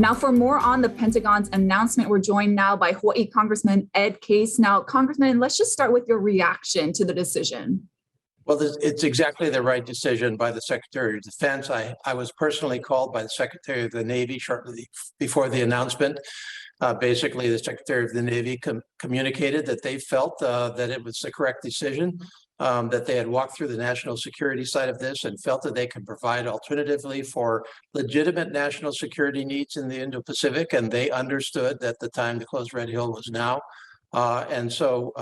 Now, for more on the Pentagon's announcement, we're joined now by Hawaii Congressman Ed Case. Now, Congressman, let's just start with your reaction to the decision. Well, it's exactly the right decision by the Secretary of Defense. I was personally called by the Secretary of the Navy shortly before the announcement. Basically, the Secretary of the Navy communicated that they felt that it was the correct decision, that they had walked through the national security side of this and felt that they could provide alternatively for legitimate national security needs in the Indo-Pacific, and they understood that the time to close Red Hill was now. And so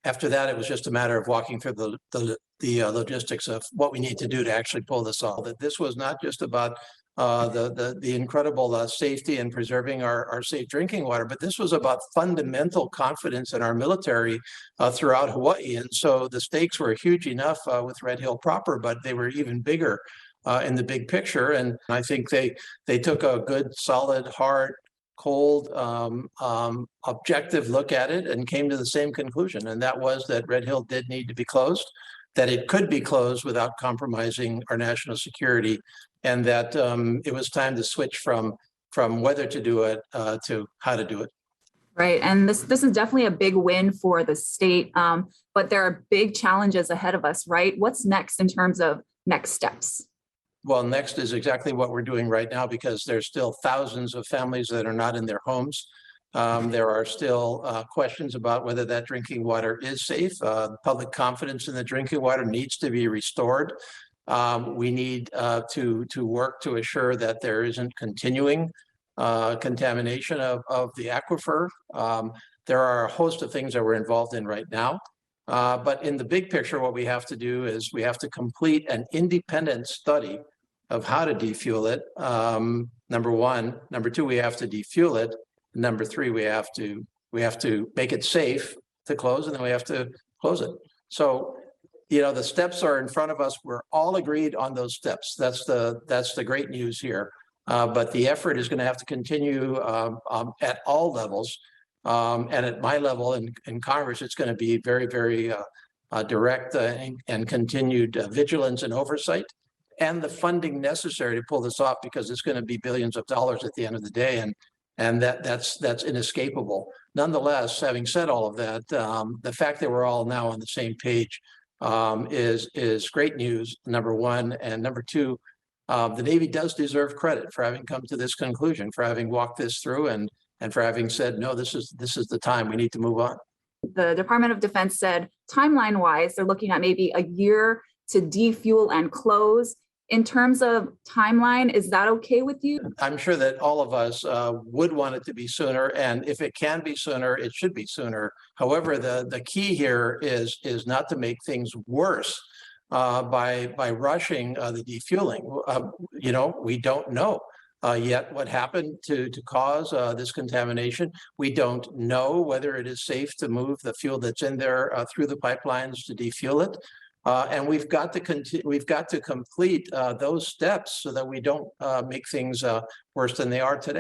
after that, it was just a matter of walking through the logistics of what we need to do to actually pull this off. That this was not just about the incredible safety and preserving our safe drinking water, but this was about fundamental confidence in our military throughout Hawaii. And so the stakes were huge enough with Red Hill proper, but they were even bigger in the big picture. And I think they took a good, solid, hard, cold, objective look at it and came to the same conclusion. And that was that Red Hill did need to be closed, that it could be closed without compromising our national security, and that it was time to switch from whether to do it to how to do it. Right. And this is definitely a big win for the state, but there are big challenges ahead of us, right? What's next in terms of next steps? Well, next is exactly what we're doing right now, because there's still thousands of families that are not in their homes. There are still questions about whether that drinking water is safe. Public confidence in the drinking water needs to be restored. We need to work to assure that there isn't continuing contamination of the aquifer. There are a host of things that we're involved in right now. But in the big picture, what we have to do is we have to complete an independent study of how to defuel it. Number one. Number two, we have to defuel it. Number three, we have to make it safe to close, and then we have to close it. So, the steps are in front of us. We're all agreed on those steps. That's the great news here. But the effort is going to have to continue at all levels. And at my level in Congress, it's going to be very, very direct and continued vigilance and oversight, and the funding necessary to pull this off, because it's going to be billions of dollars at the end of the day, and that's inescapable. Nonetheless, having said all of that, the fact that we're all now on the same page is great news, number one. And number two, the Navy does deserve credit for having come to this conclusion, for having walked this through, and for having said, no, this is the time, we need to move on. The Department of Defense said timeline-wise, they're looking at maybe a year to defuel and close. In terms of timeline, is that okay with you? I'm sure that all of us would want it to be sooner, and if it can be sooner, it should be sooner. However, the key here is not to make things worse by rushing the defueling. We don't know yet what happened to cause this contamination. We don't know whether it is safe to move the fuel that's in there through the pipelines to defuel it. And we've got to complete those steps so that we don't make things worse than they are today.